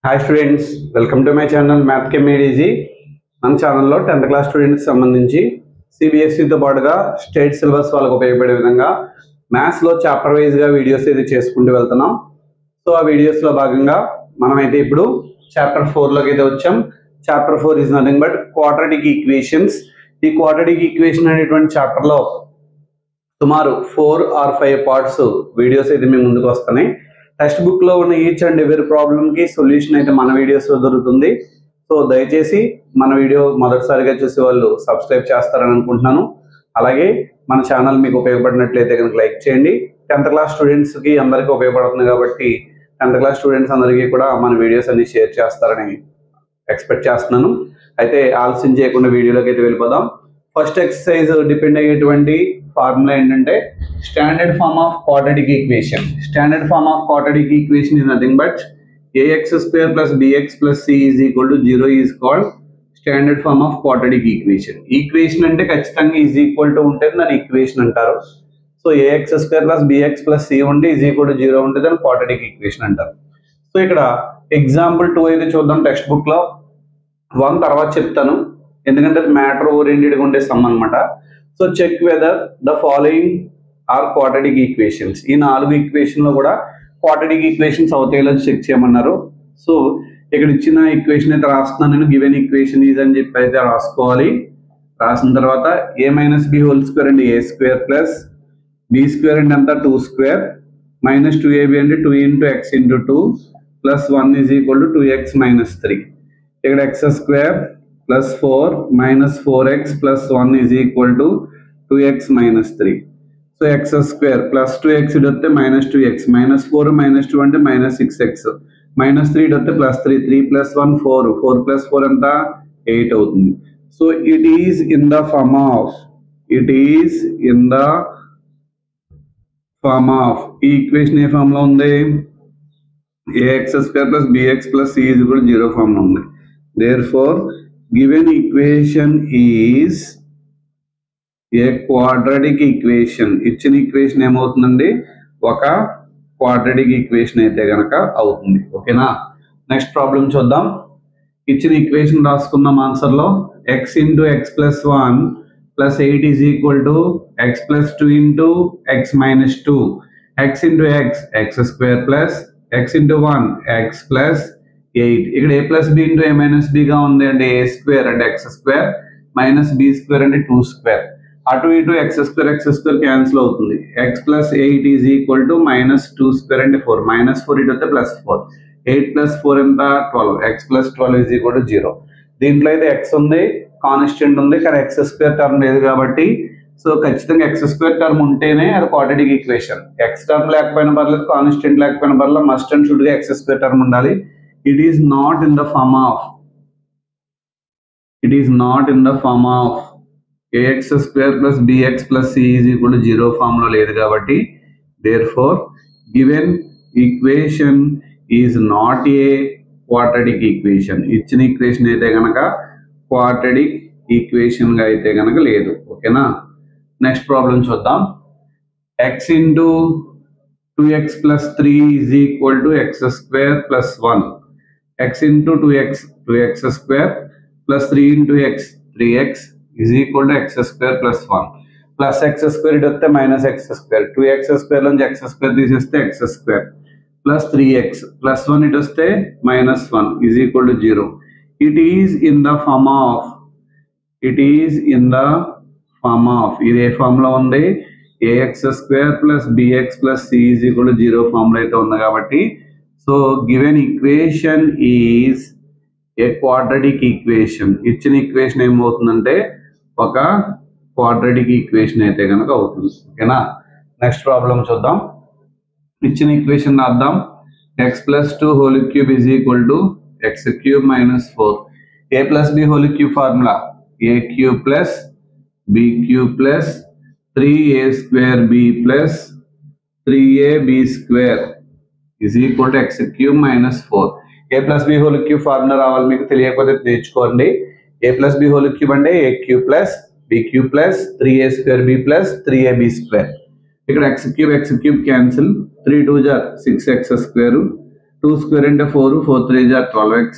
Hi students, welcome to my channel math కెమ్ made easy. మన ఛానల్లో 10th క్లాస్ స్టూడెంట్స్కి సంబంధించి సిబిఎస్ఈతో పాటుగా స్టేట్ సిలబస్ వాళ్ళకి ఉపయోగపడే విధంగా మ్యాథ్స్లో చాప్టర్ వైజ్గా వీడియోస్ అయితే చేసుకుంటూ వెళ్తున్నాం. సో ఆ వీడియోస్లో భాగంగా మనమైతే ఇప్పుడు చాప్టర్ 4లోకి అయితే వచ్చాం. Chapter 4 is nothing but quadratic equations. ఈ క్వాడ్రాటిక్ ఈక్వేషన్ అనేటువంటి చాప్టర్లో సుమారు 4 or 5 పార్ట్స్ వీడియోస్ అయితే మీ ముందుకు వస్తున్నాయి. టెక్స్ట్ బుక్ లో ఉన్న ఈచ్ అండ్ ఎవరీ ప్రాబ్లమ్ కి సొల్యూషన్ అయితే మన వీడియోస్ లో దొరుకుతుంది. సో దయచేసి మన వీడియో మొదటిసారిగా చూసే వాళ్ళు సబ్స్క్రైబ్ చేస్తారని అనుకుంటున్నాను. అలాగే మన ఛానల్ మీకు ఉపయోగపడినట్లయితే కనుక లైక్ చేయండి. 10th క్లాస్ స్టూడెంట్స్ కి అందరికీ ఉపయోగపడుతుంది కాబట్టి 10th క్లాస్ స్టూడెంట్స్ అందరికీ కూడా మన వీడియోస్ అన్ని షేర్ చేస్తారని ఎక్స్పెక్ట్ చేస్తున్నాను. అయితే ఆలస్యం చేయకుండా వీడియోలోకి అయితే వెళ్ళిపోదాం. ఫస్ట్ ఎక్సర్సైజ్ డిపెండ్ అయ్యేటువంటి ఫార్ములా ఏంటంటే standard form of quadratic equation. Standard form of quadratic equation is nothing but ax² plus bx plus c is equal to 0 is called standard form of quadratic equation. Equation అంటే ఖచ్చితంగా is equal to ఉంటుంది దాని equation అంటారు. So ax² plus bx plus c ఉంటే is equal to 0 ఉంటే దాని quadratic equation అంటారు. So ఇక్కడ ఎగ్జాంపుల్ 2 అయితే చూద్దాం. టెక్స్ట్ బుక్ లో 1 తర్వాత చెప్తాను, ఎందుకంటే మ్యాటర్ ఓరియంటెడ్గా ఉండే సమ్ అనమాట. So check whether the following are quadratic equations. ఈ 4 ఈక్వేషన్ లో కూడా క్వాడ్రాటిక్ ఈక్వేషన్స్ అవుతాయో చెక్ చేయమన్నారు. సో ఇక్కడ ఇచ్చిన ఈక్వేషన్ అయితే రాస్తున్నాను నేను. గివెన్ ఈక్వేషన్ ఈజ్ అని చెప్పి అయితే రాసుకోవాలి. రాసిన తర్వాత a - b హోల్ స్క్వేర్ అంటే a² ప్లస్ b² అంటే అంతా 2² మైనస్ 2ab అంటే 2 × x × 2 plus 1 is equal to 2x - 3. ఇక్కడ x² plus 4 minus 4x plus 1 is equal to 2x - 3. So x² plus 2x ఇటు వస్తే మైనస్ 2x మైనస్ 4 మైనస్ 2 అంటే minus 6x minus 3 ఇటు వస్తే plus 3 3 plus 1 4 4 plus 4 ఎంత 8 అవుతుంది. So it is in the form of ఈ equation ఏ form లో ఉంది? ax² plus bx plus c is equal to 0 form లో ఉంది. Therefore given equation is a quadratic equation. ఇచ్చిన ఈక్వేషన్ ఏమవుతుందండి? ఒక క్వాడ్రాటిక్ ఈక్వేషన్ అయితే గనక అవుతుంది. ఓకేనా? నెక్స్ట్ ప్రాబ్లం చూద్దాం. ఇచ్చిన ఈక్వేషన్ రాసుకున్నాం ఆన్సర్ లో. x × x plus 1 plus 8 is equal to x plus 2 × x minus 2. x × x² plus x × 1 x plus 8. ఇక్కడ a plus b × a minus b గా ఉంది అంటే a² అంటే x² మైనస్ b² అంటే 2². అటు ఇటు x² క్యాన్సిల్ అవుతుంది. x plus 8 is equal to minus 2² అంటే 4 మైనస్ 4 ఇటు వస్తే ప్లస్ 4 8 ప్లస్ 4 ఎంత 12 x plus 12 is equal to 0. దీంట్లో అయితే x ఉంది, కాన్స్టెంట్ ఉంది, కానీ x² టర్మ్ లేదు కాబట్టి సో ఖచ్చితంగా x² టర్మ్ ఉంటేనే అది క్వాడ్రాటిక్ ఈక్వేషన్. x టర్మ్ లేకపోయినా పర్లేదు, కాన్స్టెంట్ లేకపోయినా పర్లేదు, మస్ట్ అండ్ షుడ్ గా x² టర్మ్ ఉండాలి. It is not in the form of ax² plus bx plus c is equal to 0 form లో లేదు కాబట్టి therefore given equation is not a quadratic equation. ఇచ్చిన ఈక్వేషన్ అయితే గనక క్వాడ్రాటిక్ ఈక్వేషన్ గా అయితే గనక లేదు. ఓకేనా? నెక్స్ట్ ప్రాబ్లం చూద్దాం. x × 2x plus 3 is equal to x² plus 1. x × 2x² plus 3 × x 3x is equal to x² plus 1 plus x² ఇటు వస్తే మైనస్ x². 2x² నుంచి x² తీసేస్తే x² ప్లస్ 3x ప్లస్ 1 ఇటు వస్తే minus 1 is equal to 0. It is in the form of ఇది ఏ form లో ఉంది? ax² plus bx plus c is equal to 0 form లో అయితే ఉంది కాబట్టి so given equation is a quadratic equation. ఇచ్చిన ఈక్వేషన్ ఏమవుతుందంటే ఒక క్వాడ్రాటిక్ ఈక్వేషన్ అయితే కనుక అవుతుంది. ఓకేనా? నెక్స్ట్ ప్రాబ్లం చూద్దాం. ఇచ్చిన ఈక్వేషన్ రాద్దాం. x plus 2 whole cube is equal to x³ minus 4. a plus b whole cube formula a³ plus b³ plus 3a² b plus 3ab² is equal to x³ minus 4. a plus b whole cube formula రావాలి, మీకు తెలియకపోతే నేర్చుకోండి. a plus b whole cube అంటే a³ plus b³ plus 3a² b plus 3ab². ఇక్కడ x³ cancel, 3 2 6x², 2 square అంటే 4, 4 3 jar 12x,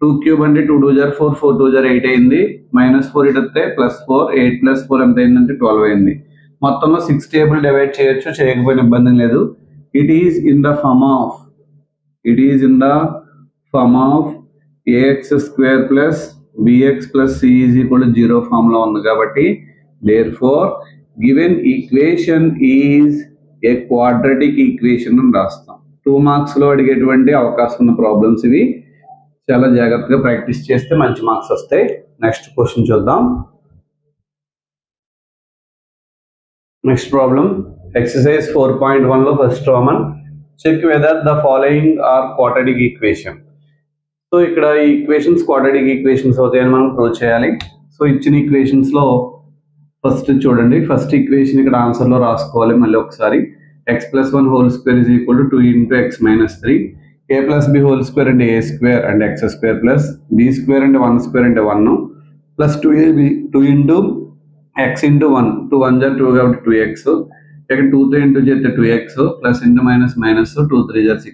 2 cube అంటే 2 2 jar 4, 4 2 jar 8 అయింది, -4 ఇటు వస్తే +4, 8 + 4 ఎంత అయిందంటే 12 అయింది. మొత్తంలో 6 టేబుల్ డివైడ్ చేయొచ్చు, చేయకపోయిన ఇబ్బంది లేదు. It is in the form of ax² plus bx plus c is equal to 0 form లో ఉంది కాబట్టి therefore given equation is a quadratic equation అని రాస్తాం. 2 మార్క్స్ లో అడిగేటువంటి అవకాశం ఉన్న ప్రాబ్లమ్స్ ఇవి. చాలా జాగ్రత్తగా ప్రాక్టీస్ చేస్తే మంచి మార్క్స్ వస్తాయి. నెక్స్ట్ క్వశ్చన్ చూద్దాం. నెక్స్ట్ ప్రాబ్లం ఎక్సర్సైజ్ 4.1 లో first Roman check whether the following are quadratic equation. So ఇక్కడ ఈ ఈక్వేషన్స్ క్వాడ్రాటిక్ ఈక్వేషన్స్ అవుతాయని మనం ప్రూవ్ చేయాలి. సో ఇచ్చిన ఈక్వేషన్స్ లో ఫస్ట్ చూడండి, ఫస్ట్ ఈక్వేషన్ ఇక్కడ ఆన్సర్ లో రాసుకోవాలి మళ్ళీ ఒకసారి. x + 1 whole square is equal to 2 into x minus 3, a plus b whole square అంటే a square అంటే x square plus b square అంటే 1 square అంటే 1 plus 2ab 2 into x into 1, 2 1 jar 2 కాబట్టి 2x, ఇక్కడ 2 తో ఇంటూ చేస్తే 2x plus into minus 2 3 jar 6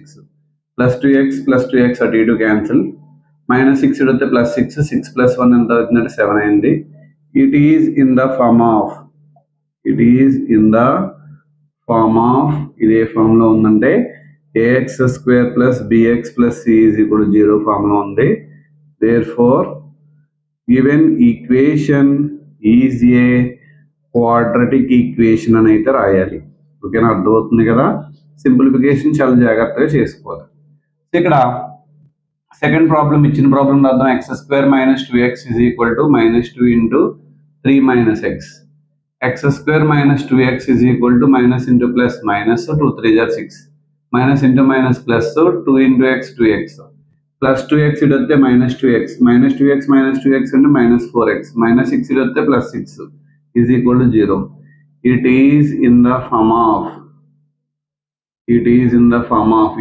plus 2x అటు ఇటు క్యాన్సిల్, -6 ఇటు వస్తే +6, 6 + 1 ఎంత అవుతుందంటే 7 అయింది. It is in the form of ఇదే ఫామ్ లో ఉందంటే ax² plus bx plus c is equal to 0 form లో ఉంది. therefore given equation is a quadratic equation అని అయితే రాయాలి. ఓకేనా, అర్థమవుతుంది కదా. సింప్లిఫికేషన్ చాలా జాగ్రత్తగా చేసుకోవాలి. ఇక్కడ సెకండ్ ప్రాబ్లం ఇచ్చిన ప్రాబ్లం రాద్దాం. x² - 2x is equal to -2 into 3 - x. x² - 2x is equal to minus into plus minus 2 3 jar 6, minus into minus plus 2 into x 2x plus 2x ఇటు వస్తే -2x అంటే -4x -6 ఇటు వస్తే +6 is equal to 0. it is in the form of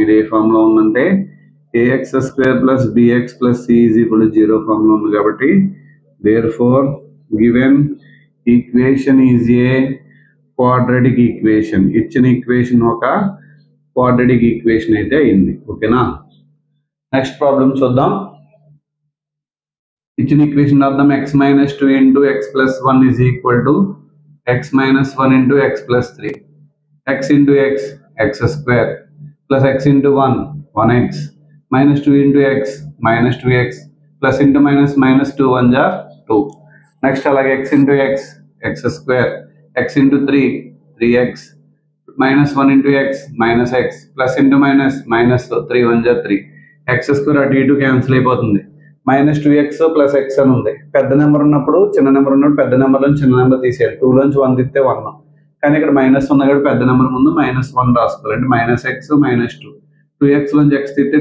ఇదే form లో ఉందంటే ax² plus bx plus c is equal to 0 form లో ఉంది కాబట్టి therefore given equation is a quadratic equation. ఇచ్చిన ఈక్వేషన్ ఒక quadratic equation అయితే అయింది. ఓకేనా, నెక్స్ట్ ప్రాబ్లం చూద్దాం. ఇచ్చిన ఈక్వేషన్ రాద్దాం. x - 2 into x plus 1 is equal to x - 1 into x plus 3, x into x x² plus x into 1 1x -2 into x -2x plus into minus 2 1 jar 2. Next అలాగే x into x x² x into 3 3x -1 into x -x plus into minus 3 1 jar 3, x² అటు ఇటు cancel అయిపోతుంది. -2x plus x అని ఉంది. పెద్ద number ఉన్నప్పుడు చిన్న number ఉన్నప్పుడు పెద్ద నెంబర్ నుంచి చిన్న నెంబర్ తీసేయాలి. 2 లోంచి 1 తీస్తే 1, కానీ ఇక్కడ మైనస్ ఉంది కాబట్టి పెద్ద నెంబర్ ముందు -1 రాసుకోవాలి. అంటే -x -2, 2x లోంచి x తీస్తే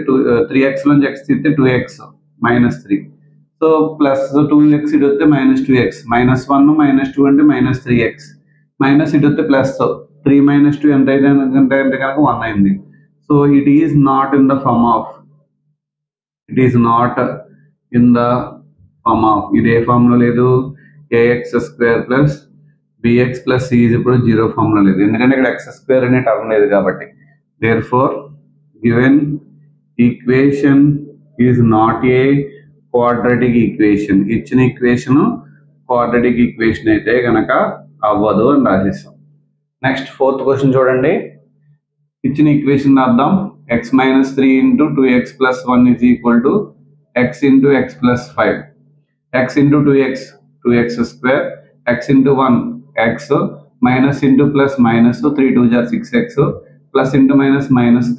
3x లోంచి x తీస్తే 2x -3, సో ప్లస్ 2x ఇటు వస్తే -2x -1 -2 అంటే -3x మైనస్ ఇటు వస్తే ప్లస్ 3 - 2 ఎంత అయితే అంటే కనుక 1 అయింది. So it is not in the form of ఇదే ఫామ్ లో లేదు. ax² plus bx plus c is equal to 0 form లో లేదు, ఎందుకంటే ఇక్కడ x² అనే టర్మ్ లేదు కాబట్టి. therefore given equation is not a quadratic equation. ఇచ్చిన ఈక్వేషన్ quadratic equation అయితే కనుక అవ్వదు అని రాసేస్తాం. నెక్స్ట్ ఫోర్త్ క్వశ్చన్ చూడండి. ఇచ్చిన ఈక్వేషన్ రాద్దాం. x - 3 into 2x plus 1 is equal to x into x plus 5, x into 2x 2x², x into 1 x minus into plus minus 3 2 jar 6x plus into minus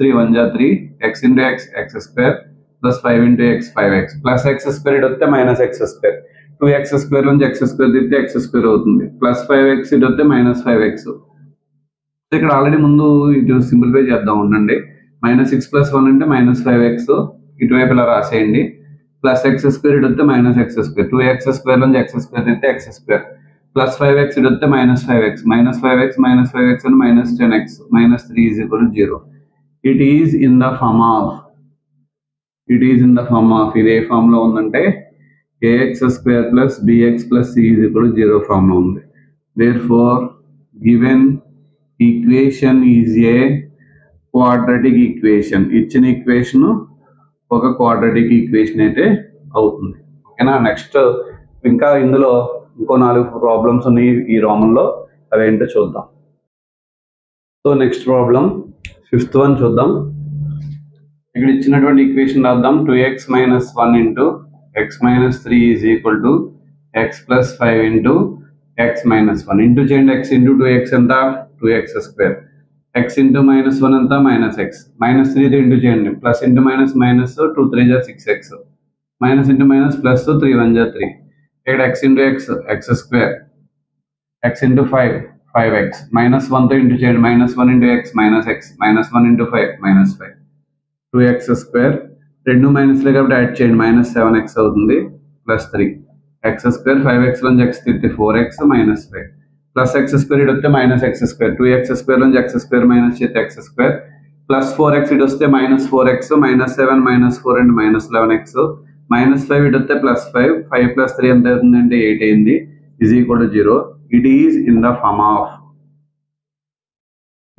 3 1 jar 3, x into x x² plus 5 into x 5x plus x² ఇటు వస్తే -x², 2x² నుంచి x² తీస్తే x² అవుతుంది, plus 5x ఇటు వస్తే -5x. ఇక్కడ already ముందు ఇటు సింప్లిఫై చేద్దాం ఉండండి. -6 + 1 అంటే -5x ఇటువైపు ఇలా రాసేయండి, ప్లస్ x² ఇటు వస్తే -x², 2x² నుంచి x² తీస్తే x² ప్లస్ 5x ఇటు వస్తే -5x అంటే -10x -3 is equal to 0. it is in the form of ఇదే ఫామ్ లో ఉందంటే ax² plus bx plus c is equal to 0 form లో ఉంది. therefore given equation is a quadratic equation. ఇచ్చిన equation ఒక క్వాడ్రాటిక్ ఈక్వేషన్ అయితే అవుతుంది. ఓకేనా. నెక్స్ట్ ఇంకా ఇందులో ఇంకో 4 ప్రాబ్లమ్స్ ఉన్నాయి ఈ రోమన్లో, అవేంటో చూద్దాం. So next problem 5th one చూద్దాం. ఇక్కడ ఇచ్చినటువంటి ఈక్వేషన్ రాద్దాం. 2x minus 1 into x minus 3 is equal to x plus 5 into x minus 1. Into చేయండి. x into 2x ఎంత 2x square, x into minus 1 ఎంత minus x, minus 3 ఇంటూ చేయండి. Plus into minus minus 2 3 6x, minus into minus plus 3 1 3. ఇక్కడ x into x square, x into 5 5x, minus 1తో into చేయండి. minus 1 into x minus x, minus 1 into 5 minus 5, 2x square. రెండు మైనస్లే కాబట్టి add చేయండి. Minus 7x అవుతుంది plus 3, x square 5x నుంచి x తీస్తే 4x minus 5 plus x square ఇటు వస్తే minus x square, 2x square నుంచి x square మైనస్ చేస్తే x square ప్లస్ 4x ఇటు వస్తే minus 4x, minus 7 minus 4 and minus 11x, minus 5 ఇటు వస్తే ప్లస్ 5, 5 ప్లస్ 3 ఎంత అవుతుందంటే 8 అయింది. Is equal to 0. It is in the form of,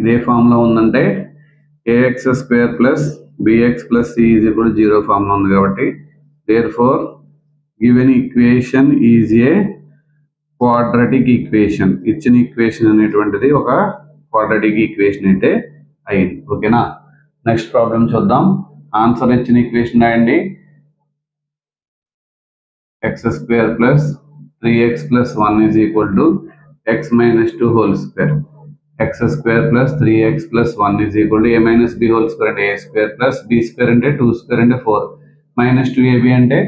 ఇదే ఫామ్ లో ఉందంటే ax square plus bx plus c is equal to 0 form లో ఉంది కాబట్టి therefore given equation is a quadratic equation. ఇచ్చిన ఈక్వేషన్ అనేటువంటిది ఒక quadratic ఈక్వేషన్ అయితే అయింది. ఓకేనా. నెక్స్ట్ ప్రాబ్లం చూద్దాం. ఆన్సర్ ఇచ్చిన ఈక్వేషన్ రాయండి. x square plus 3x plus 1 is equal to x minus 2 whole square. x square plus 3x plus 1 is equal to a minus b whole square అంటే a square plus b square అంటే 2 square అంటే 4 minus 2ab అంటే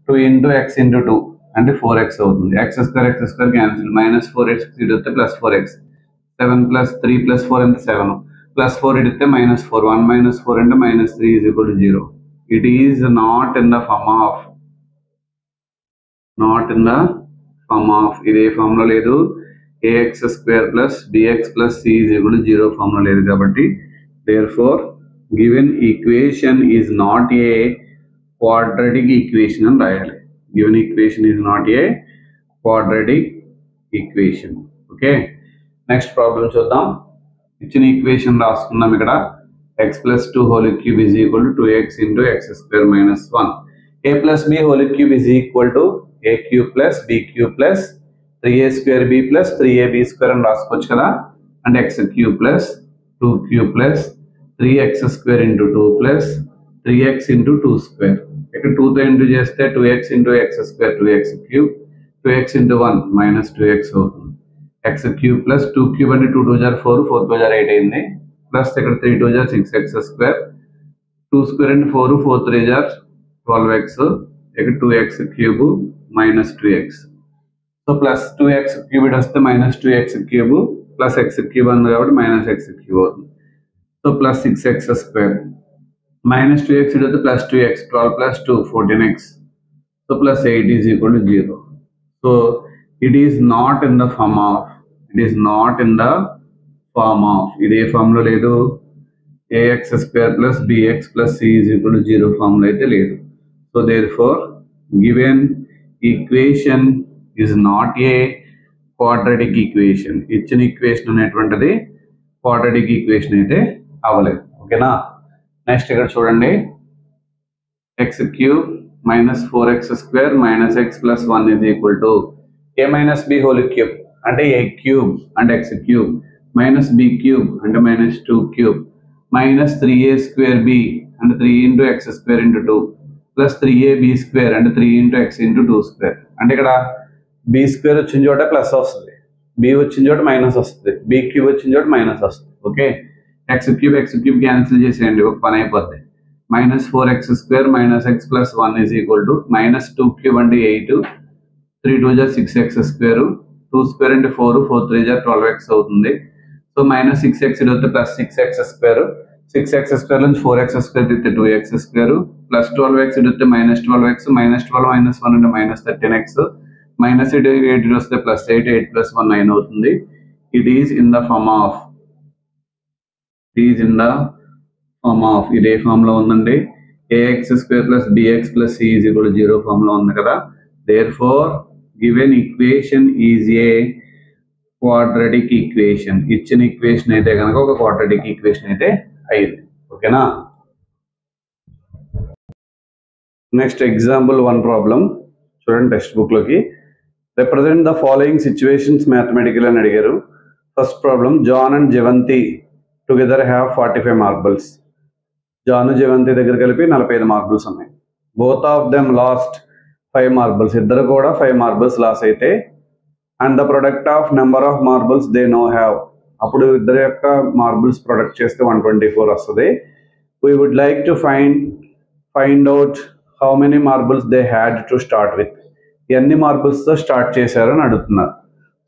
2 into x into 2 అంటే 4x అవుతుంది. x square cancel, minus 4x ఇడితే plus 4x, 7 plus 3 plus 4 అంటే 7 plus 4 ఇడితే minus 4, 1 minus 4 అంటే minus 3 is equal to 0. It is not in the form of, not in the form of, ఇదే form లో లేదు. ax square plus bx plus c is equal to 0 form లో లేదు కాబట్టి therefore given equation is not a quadratic equation అని రాయాలి. given equation is not a quadratic equation. Okay. Next problem చూద్దాం. ఇచ్చిన ఈక్వేషన్ రాసుకుందాం. ఇక్కడ x plus 2 whole cube is equal to 2x into x square minus 1. a plus b whole cube is equal to a cube plus b cube plus 3a square b plus 3ab square అని రాసుకోవచ్చు కదా. అంటే x cube plus 2 cube plus 3x square into 2 plus 3x into 2 square. ఇక్కడ 2తో into చేస్తే 2x into x square 2x cube, 2x into 1 minus 2x అవుతుంది. x cube plus 2 cube అంటే 2 2 4, 4 2 8 అయింది. ప్లస్ ఇక్కడ 3 2 6x square, 2 square అంటే 4, 4 3 12x, ఇక్కడ 2x cube minus 2x. So plus 2x cube ఇటు వస్తే minus 2x cube plus x cube ఉంది కాబట్టి మైనస్ x క్యూబ్ అవుతుంది. So plus 6x square minus 2x ఇటు వస్తే plus 2x, 12 plus 2 14x. So plus 8 is equal to 0. So it is not in the form of, it is not in the form of, ఇదే form లో లేదు. ax square plus bx plus c is equal to 0 form లో అయితే లేదు. So therefore given equation is not a quadratic equation. ఇచ్చిన equation అనేటువంటిది quadratic equation అయితే అవ్వలేదు. ఓకేనా. నెక్స్ట్ ఇక్కడ చూడండి. x cube minus 4x square minus x plus 1 is equal to a minus b whole cube అంటే a క్యూబ్ అంటే x cube minus b cube అంటే minus 2 cube minus 3a square b అంటే 3 into x square into 2 plus 3ab square అంటే 3 into x into 2 square. అంటే ఇక్కడ B square వచ్చిన చోట plus వస్తుంది, బి వచ్చిన చోట మైనస్ వస్తుంది, బి క్యూబ్ వచ్చిన చోట మైనస్ వస్తుంది. ఓకే. ఎక్స్ క్యూబ్ క్యాన్సిల్ చేసేయండి, ఒక పని అయిపోద్ది. Minus 4x square minus x plus 1 is equal to minus 2 cube అంటే 8, 3 2 6x స్క్వేర్, 2 స్క్వేర్ అంటే 4, 4 3 12x అవుతుంది. సో మైనస్ 6x ఇదొస్తే plus 6x square, 6x square నుంచి 4x స్క్వేర్ తీస్తే 2x స్క్వేర్ ప్లస్ 12x ఇదొస్తే మైనస్ 12x, మైనస్ 12 మైనస్ 1 అంటే minus 13x, minus 8 వస్తే plus 8, 8 plus 1 9 అవుతుంది. It is in the form of, it is in the form of, ఇదే form లో ఉందండి. ax square plus bx plus c is equal to 0 form లో ఉంది కదా. Therefore given equation is a quadratic equation. ఇచ్చిన equation అయితే కనుక ఒక క్వాడ్రాటిక్ ఈక్వేషన్ అయితే అయింది. ఓకేనా. నెక్స్ట్ ఎగ్జాంపుల్ 1 ప్రాబ్లం చూడండి టెక్స్ట్ బుక్ లోకి. Represent the following situations mathematical అని అడిగారు. First problem, John and జవంతి together have 45 marbles. John Jivanti దగ్గర కలిపి 45 మార్బుల్స్ ఉన్నాయి. Both of them lost 5 marbles. ఇద్దరు కూడా 5 మార్బుల్స్ లాస్ అయితే and the product of number of marbles they now have. అప్పుడు ఇద్దరు యొక్క మార్బుల్స్ ప్రొడక్ట్ చేస్తే 124 వస్తుంది. We would like to find out how many marbles they had to start with. ఎన్ని మార్బుల్స్తో స్టార్ట్ చేశారు అని అడుగుతున్నారు.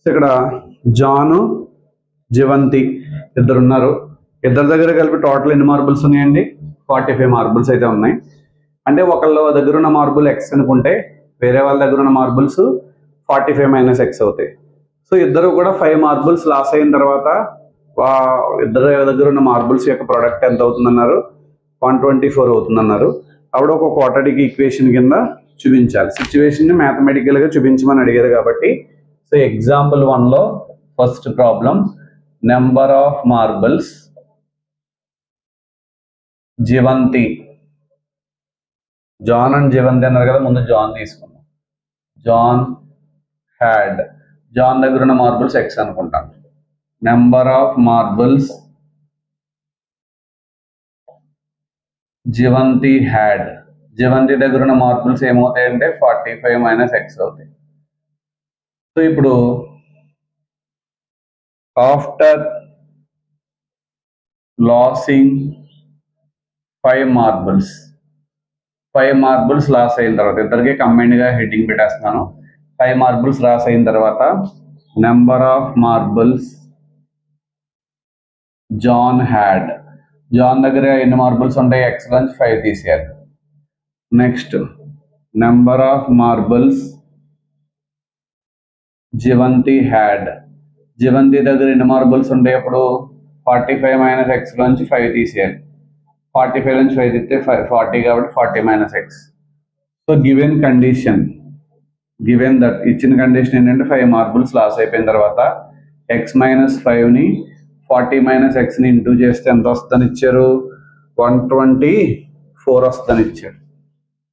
సో ఇక్కడ జాను జవంతి ఇద్దరున్నారు. ఇద్దరి దగ్గర కలిపి టోటల్ ఎన్ని మార్బుల్స్ ఉన్నాయండి? 45 మార్బుల్స్ అయితే ఉన్నాయి. అంటే ఒకళ్ళ దగ్గర ఉన్న మార్బుల్ ఎక్స్ అనుకుంటే వేరే వాళ్ళ దగ్గర ఉన్న మార్బుల్స్ 45 మైనస్ ఎక్స్ అవుతాయి. సో ఇద్దరు కూడా 5 మార్బుల్స్ లాస్ అయిన తర్వాత ఇద్దరు దగ్గర ఉన్న మార్బుల్స్ యొక్క ప్రోడక్ట్ ఎంత అవుతుందన్నారు? 124 అవుతుందన్నారు. అప్పుడు ఒక క్వాడ్రాటిక్ ఈక్వేషన్ కింద చూపించాలి. సిచ్యువేషన్ మ్యాథమెటికల్గా చూపించమని అడిగారు కాబట్టి సో ఎగ్జాంపుల్ 1లో first problem, number of marbles Jivanti. John and Jivanti అన్నారు కదా, ముందు జాన్ తీసుకుందాం. జాన్ హ్యాడ్, జాన్ దగ్గర ఉన్న మార్బుల్స్ ఎక్స్ అనుకుంటాం. Number of marbles Jivanti had, Jivanti దగ్గర ఉన్న మార్బుల్స్ ఏమవుతాయంటే 45 మైనస్ ఎక్స్ అవుతాయి. సో ఇప్పుడు after losing 5 marbles, 5 marbles loss అయిన తర్వాత ఇద్దరికి కంబైన్డ్గా హెడ్డింగ్ పెట్టేస్తున్నాను. 5 మార్బుల్స్ లాస్ అయిన తర్వాత number of marbles John had, John దగ్గర ఎన్ని మార్బుల్స్ ఉంటాయి? ఎక్స్ నుంచి 5 తీసేయాలి. Next number of marbles Jivanti had, Jivanti దగ్గర ఎన్ని మార్బుల్స్ ఉంటాయి? అప్పుడు 45 మైనస్ ఎక్స్ నుంచి 5 తీసేయాలి. 45 నుంచి 5 తీస్తే 40 కాబట్టి 40 minus X. So given condition, given that ఇచ్చిన కండిషన్ ఏంటంటే 5 మార్బుల్స్ లాస్ అయిపోయిన తర్వాత ఎక్స్ మైనస్ 5ని 40 మైనస్ ఎక్స్ని ఇంటూ చేస్తే ఎంత వస్తుందని ఇచ్చారు? 124 వస్తుందని ఇచ్చారు.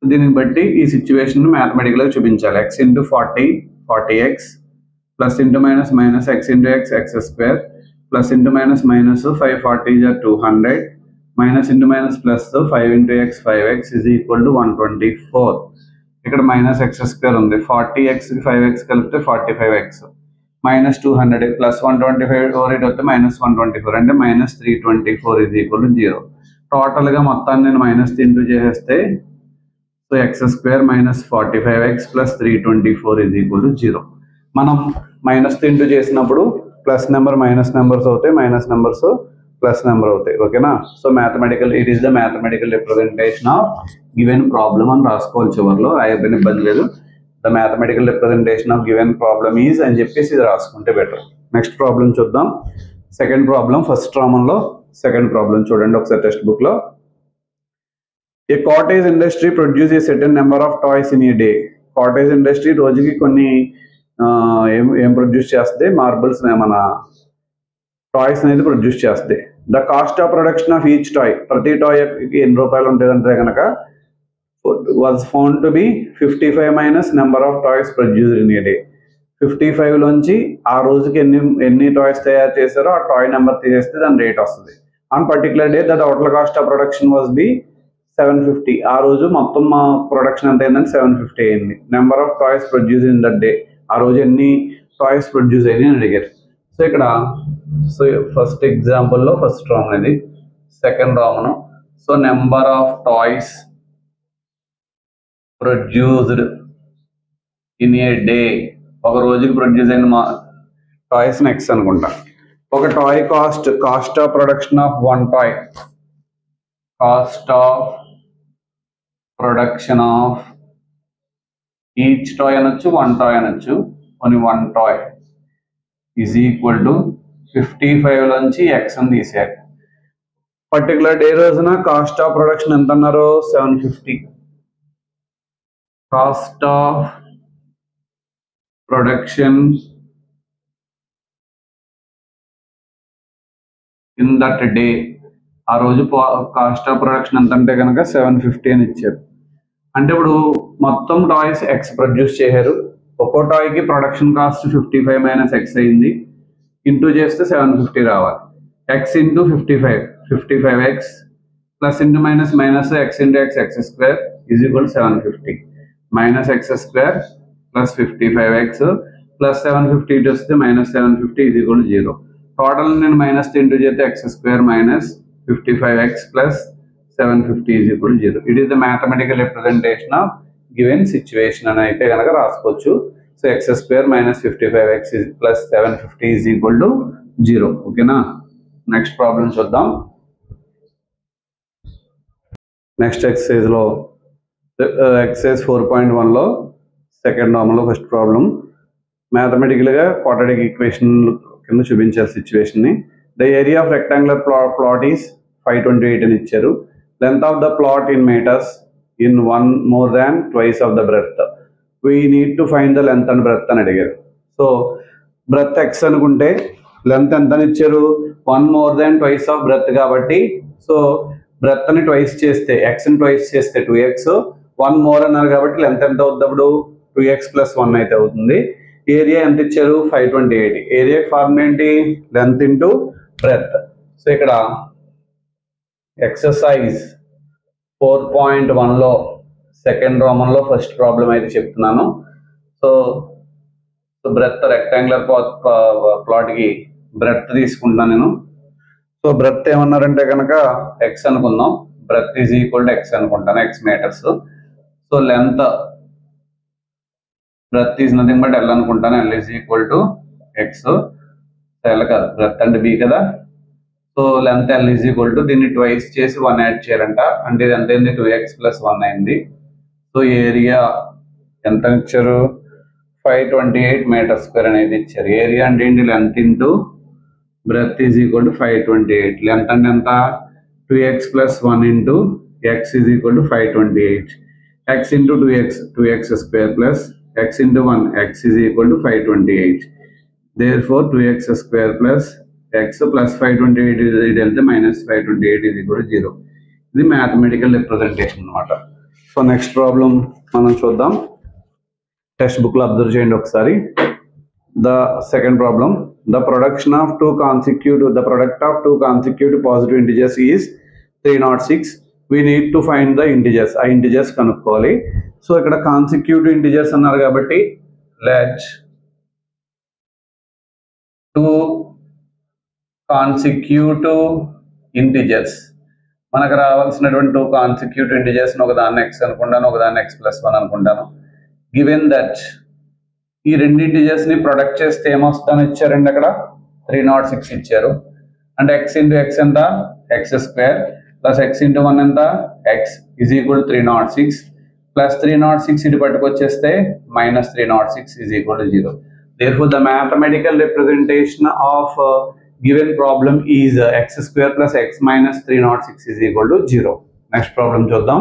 దీన్ని బట్టి ఈ సిచ్యువేషన్ మ్యాథమెటికల్గా చూపించాలి. X into 40 X plus into minus minus X into X square plus into minus minus 5 40 200 minus into minus plus 5 into X 5x is equal to 124. ఇక్కడ మైనస్ ఎక్స్ స్క్వేర్ ఉంది. 40x 5x కలిపితే 45x minus 200 plus 125 over it వస్తే minus 124 అంటే minus 324 is equal to 0. టోటల్గా మొత్తాన్ని నేను minus into చేసేస్తే so x square minus 45x ప్లస్ 324 ఈజ్ ఈక్వల్ టు 0. మనం మైనస్ ఇంటూ చేసినప్పుడు ప్లస్ నెంబర్ మైనస్ నెంబర్స్ అవుతాయి, మైనస్ నెంబర్స్ ప్లస్ నెంబర్ అవుతాయి. ఓకేనా. So mathematical it is the mathematical representation of given problem అని రాసుకోవాలి చివరిలో. అయిపోయిన ఇబ్బంది లేదు. The mathematical representation of given problem is అని చెప్పేసి ఇది రాసుకుంటే బెటర్. నెక్స్ట్ ప్రాబ్లం చూద్దాం. సెకండ్ ప్రాబ్లం, ఫస్ట్ రామంలో సెకండ్ ప్రాబ్లం చూడండి ఒకసారి టెక్స్ట్ బుక్ లో. A cottage industry produce a certain number of toys in a day. Cottage industry రోజుకి కొన్ని ఏం ప్రొడ్యూస్ చేస్తుంది? మార్బుల్స్, మన టాయ్స్ అనేది ప్రొడ్యూస్ చేస్తుంది. The cost of production of each toy, ప్రతి టాయ్కి ఎన్ని రూపాయలు ఉంటుందంటే కనుక was found to be 55 minus number of toys produced in a day. 55 లోంచి ఆ రోజుకి ఎన్ని టాయ్స్ తయారు చేశారో ఆ టాయ్ నెంబర్ తీసేస్తే దాని రేట్ వస్తుంది. On particular day the total cost of production was be 750. ఆ రోజు మొత్తం మా ప్రొడక్షన్ ఎంత అయిందంటే 750 అయింది. Number of toys produce in that day, ఆ రోజు ఎన్ని టాయ్స్ ప్రొడ్యూస్ అయ్యాయి అని అడిగారు. సో ఇక్కడ సో ఫస్ట్ ఎగ్జాంపుల్లో ఫస్ట్ రామ్ అనేది, సెకండ్ రామను. So number of toys produced in a day, ఒక రోజుకి ప్రొడ్యూస్ అయిన మా టాయ్స్ నెక్స్ట్ అనుకుంటా. ఒక toy cost of production of 1 toy, cost of production of each toy అనొచ్చు, 1 టాయ్ అనొచ్చు, కొన్ని 1 టాయ్ ఈజ్ ఈక్వల్ టు 55 నుంచి ఎక్స్ అని తీసేయాలి. పర్టికులర్ డే రోజున కాస్ట్ ఆఫ్ ప్రొడక్షన్ ఎంత అన్నారు? 750. Cost of production in that day, ఆ రోజు కాస్ట్ ఆఫ్ ప్రొడక్షన్ ఎంత అంటే కనుక 750 అని ఇచ్చారు. అంటే ఇప్పుడు మొత్తం టాయ్స్ ఎక్స్ ప్రొడ్యూస్ చేశారు, ఒక్కో టాయ్కి ప్రొడక్షన్ కాస్ట్ 55 మైనస్ ఎక్స్ అయింది, ఇంటూ చేస్తే 750 రావాలి. X into 55x plus into minus minus X into X X square is equal 750 minus X square plus 55x plus 750 ఇటు వస్తే మైనస్ 750 ఈజ్ ఈక్వల్ 0. టోటల్ నేను minus into చేస్తే X square minus 55x plus 750 is equal 0. It is the mathematical representation of given situation అని అయితే కనుక రాసుకోవచ్చు. So x square minus 55x plus 750 is equal to 0. ఓకేనా. Next problem చూద్దాం. Next ఎక్సైజ్లో exercise 4.1లో సెకండ్ నార్మల్లో ఫస్ట్ ప్రాబ్లం మ్యాథమెటికల్గా క్వాడ్రాటిక్ ఈక్వేషన్ కింద చూపించారు సిచ్యువేషన్ని. The area of rectangular plot is 528 అని ఇచ్చారు. Length of the plot in metres in 1 more than twice of the breadth. We need to find the length and breadth అని అడిగారు. So breadth x అనుకుంటే length ఎంత అని ఇచ్చారు, 1 more than twice of breadth కాబట్టి so breadth ని twice చేస్తే ఎక్స్ని twice చేస్తే 2x, 1 more అన్నారు కాబట్టి లెంత్ ఎంత అవుతుంది అప్పుడు 2x ప్లస్ 1 అయితే అవుతుంది. ఏరియా ఎంత ఇచ్చారు 528. ఏరియా ఫార్ములా ఏంటి, లెంత్ ఇంటూ బ్రెడ్త్. సో ఇక్కడ ఎక్సర్సైజ్ 4.1లో సెకండ్ రోమన్లో ఫస్ట్ ప్రాబ్లం అయితే చెప్తున్నాను. సో బ్రెడ్త్ రెక్టాంగులర్ ప్లాట్కి బ్రెడ్త్ తీసుకుంటున్నాను నేను. సో బ్రెడ్త్ ఏమన్నారంటే కనుక ఎక్స్ అనుకుందాం, breadth is equal to x అనుకుంటాను, x metres. So length breadth is nothing but L అనుకుంటాను, L is equal to x. L కాదు, బ్రెడ్త్ అంటే బి కదా. So length L is equal to దీన్ని twice చేసి 1 యాడ్ చేయాలంట, అంటే ఇది ఎంత అయింది 2x ప్లస్ 1 అయింది. సో ఏరియా ఎంత ఇచ్చారు 528 మీటర్ స్క్వేర్ అనేది ఇచ్చారు. ఏరియా అంటే ఏంటి, length into breadth is equal to 528. Length అంటే ఎంత 2x plus 1 into x is equal to 528. x into 2x square plus x into 1 x is equal to 528. therefore 2x square plus x plus 528 ఇది వెళ్తే minus 528 is equal to 0. ఇది mathematical representation అనమాట. So next problem మనం చూద్దాం. Text బుక్లో observe చేయండి ఒకసారి. The second problem, the product of two consecutive positive integers is 306. We need to find the integers. ఆ integers కనుక్కోవాలి. సో ఇక్కడ consecutive integers అన్నారు కాబట్టి let two consecutive integers, మనకు రావాల్సినటువంటి 2 consecutive integers ఒకదాన్ని x అనుకుంటాను, ఒకదాన్ని x ప్లస్ 1 అనుకుంటాను. given that ఈ రెండు ఇంటిజర్స్ ని ప్రొడక్ట్ చేస్తే ఏమొస్తుందని ఇచ్చారండి, అక్కడ 306 ఇచ్చారు. అంటే x ఇంటూ ఎక్స్ ఎంత x square plus x into 1 ఎంత x ఈజ్ ఈక్వల్ 306 ప్లస్ 306 ఇటు పట్టుకొచ్చేస్తే minus 306 is equal 0. therefore the mathematical representation of given problem is x square plus x minus 306 is equal to 0. next problem చూద్దాం.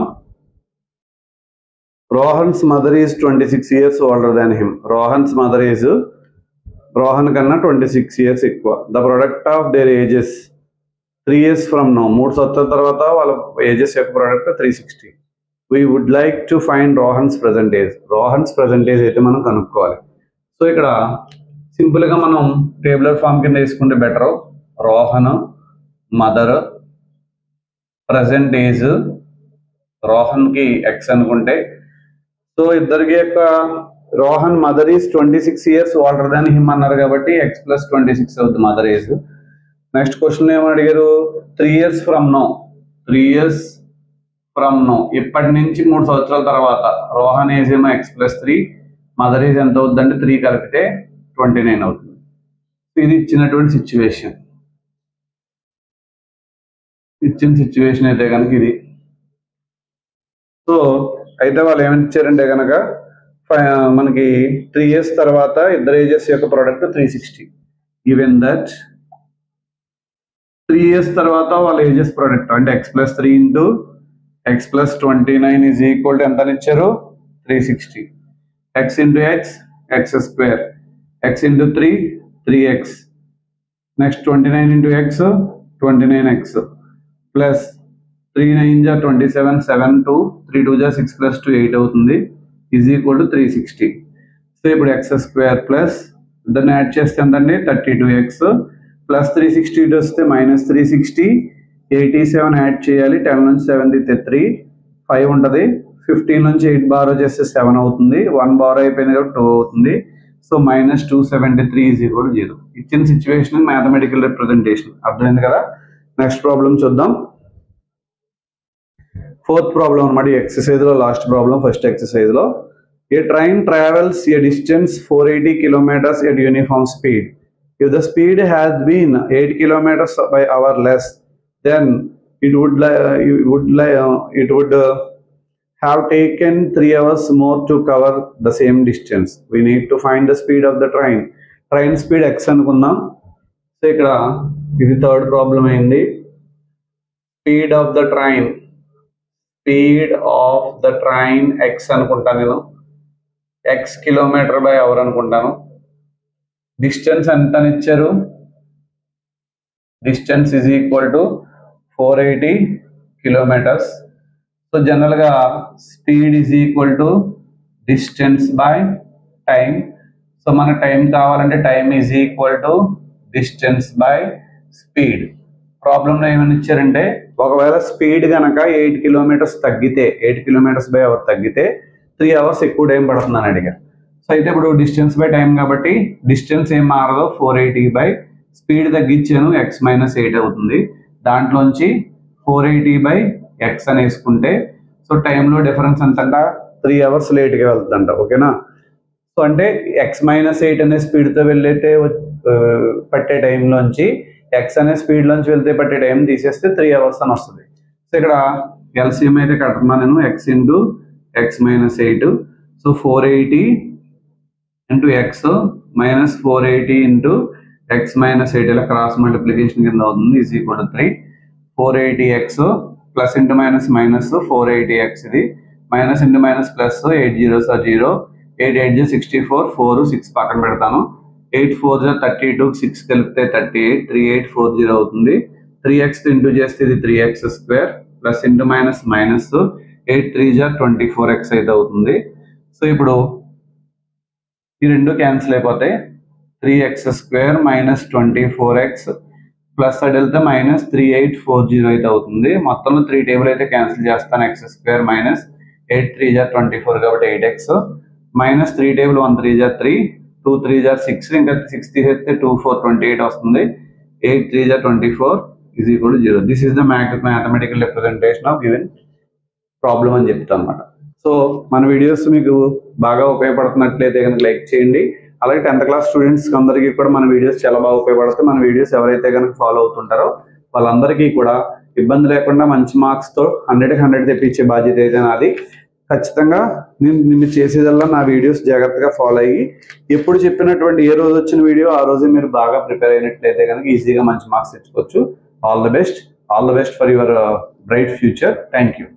Rohan's mother is 26 years older than him. Rohan's mother is Rohan కన్నా 26 years ఎక్కువ. The product of their ages 3 years from now. 3 సంవత్సరాల తర్వాత వాళ్ళ ages యొక్క product 360. We would like to find Rohan's present age. Rohan's present age అయితే మనం కనుక్కోవాలి. So ఇక్కడ సింపుల్గా మనం టేబులర్ ఫామ్ కింద వేసుకుంటే better. Rohan mother present age, రోహన్కి ఎక్స్ అనుకుంటే, సో ఇద్దరికి యొక్క Rohan mother is 26 years older than him అన్నారు కాబట్టి ఎక్స్ ప్లస్ 26 అవుతుంది మదర్ ఏజ్. నెక్స్ట్ క్వశ్చన్ ఏమని అడిగారు, 3 years from now. 3 years from now, ఇప్పటి నుంచి 3 సంవత్సరాల తర్వాత రోహన్ ఏజ్ ఏమో ఎక్స్ ప్లస్ 3, మదర్ ఏజ్ ఎంత అవుతుంది అంటే 3 కలిపితే 29 అవుతుంది. ఇది ఇచ్చినటువంటి సిచ్యువేషన్. ఇచ్చిన సిచ్యువేషన్ అయితే కనుక ఇది. సో అయితే వాళ్ళు ఏమని ఇచ్చారంటే కనుక మనకి 3 years తర్వాత ఇద్దరు ఏజెస్ యొక్క ప్రోడక్ట్ 360. ఈవెన్ దట్ 3 years తర్వాత వాళ్ళ ఏజెస్ ప్రోడక్ట్ అంటే X plus 3 into X plus 29 is equal to ఎంత ఇచ్చారు 360. X into X X square, X into 3 3x, next 29 into X 29x plus 3 9 జా 27, 7 2, 3 2 జా 6 ప్లస్ 2 8 అవుతుంది ఈజ్ ఈక్వల్ టు 360. సో ఇప్పుడు X square plus దాన్ని add చేస్తే ఎంతండి 32x ప్లస్ 360 ఇటు వస్తే మైనస్ 360, 87 యాడ్ చేయాలి, 10 నుంచి 7 తీస్తే 3, 5 ఉంటుంది, 15 నుంచి 8 బారో చేస్తే 7 అవుతుంది, 1 బారో అయిపోయింది కాబట్టి 2 అవుతుంది. So minus 273 is equal 0. ఇచ్చిన సిచ్యువేషన్ మ్యాథమెటికల్ రిప్రజెంటేషన్ అర్థమైంది కదా. నెక్స్ట్ ప్రాబ్లం చూద్దాం. ఫోర్త్ ప్రాబ్లం అనమాట ఈ ఎక్సర్సైజ్ లో, లాస్ట్ ప్రాబ్లం ఫస్ట్ ఎక్సర్సైజ్ లో. A train travels a distance 480 kilometers at uniform speed. If the speed has been 8 kilometers by hour less, then it would have taken 3 hours more to cover the same distance. We need to find the speed of the train. Train speed x అనుకుందాం. So ఇక్కడ ఇది third problem అయింది. Speed of the train, speed of the train x అనుకుంటాను నేను, x kilometre by hour అనుకుంటాను. Distance ఎంత ఇచ్చారు, distance is equal to 480 kilometers. So జనరల్గా speed is equal to distance by time. So మన టైం కావాలంటే time is equal to distance by speed. ప్రాబ్లంలో ఏమని ఇచ్చారంటే ఒకవేళ స్పీడ్ కనుక 8 kilometers తగ్గితే, 8 kilometers బై అవర్ తగ్గితే 3 hours ఎక్కువ టైం పడుతుంది అని అడిగారు. సో అయితే ఇప్పుడు డిస్టెన్స్ బై టైం కాబట్టి డిస్టెన్స్ ఏం మారదో 480 బై స్పీడ్ తగ్గించాను x మైనస్ 8 అవుతుంది. దాంట్లోంచి 480 బై ఎక్స్ అని వేసుకుంటే సో టైంలో డిఫరెన్స్ ఎంతంట 3 hours లేట్గా వెళ్తుందంట. ఓకేనా. సో అంటే ఎక్స్ మైనస్ 8 అనే స్పీడ్తో వెళ్ళైతే పట్టే టైంలోంచి ఎక్స్ అనే స్పీడ్లోంచి వెళ్తే పట్టే టైం తీసేస్తే 3 hours అని వస్తుంది. సో ఇక్కడ ఎల్సిఎం అయితే కట్టుకున్నాను నేను, X into X minus 8. So 480 into X minus 480 into X minus 8 ఇలా క్రాస్ మల్టిప్లికేషన్ కింద అవుతుంది is equal to 3. 480x plus into minus minus 480x, ఇది minus into minus plus 8 zeros are 0, 8 8 64, 4 6 పక్కన పెడతాను, 8 4 32, 6 కలిపితే 38, 3840 అవుతుంది. 3x ఇంటూ చేస్తే ఇది 3x square plus into minus minus 8 3 24x అయితే అవుతుంది. సో ఇప్పుడు ఈ రెండు క్యాన్సిల్ అయిపోతాయి, 3x square minus 24x plus అది వెళ్తే మైనస్ 3840 అయితే అవుతుంది. మొత్తంలో 3 టేబుల్ అయితే క్యాన్సిల్ చేస్తాను, ఎక్స్ స్క్వేర్ మైనస్ 8 3 24 కాబట్టి 8x మైనస్ 3 టేబుల్ 1 3 3, 2 3 6, ఇంకా 6 తీసేస్తే 2 4 28 వస్తుంది. 8 3 24 is equal to 0. This is the mathematical representation of given problem అని చెప్తాను అనమాట. సో మన వీడియోస్ మీకు బాగా ఉపయోగపడుతున్నట్లయితే కనుక లైక్ చేయండి. అలాగే 10th class స్టూడెంట్స్ అందరికీ కూడా మన వీడియోస్ చాలా బాగా ఉపయోగపడతాయి. మన వీడియోస్ ఎవరైతే కనుక ఫాలో అవుతుంటారో వాళ్ళందరికీ కూడా ఇబ్బంది లేకుండా మంచి మార్క్స్తో 100కి 100 తెప్పించే బాధ్యత అయితే నాది. ఖచ్చితంగా నేను చేసేదల్లా నా వీడియోస్ జాగ్రత్తగా ఫాలో అయ్యి ఎప్పుడు చెప్పినటువంటి ఏ రోజు వచ్చిన వీడియో ఆ రోజే మీరు బాగా ప్రిపేర్ అయినట్లయితే కనుక ఈజీగా మంచి మార్క్స్ తెచ్చుకోవచ్చు. All the best for your bright future. Thank you.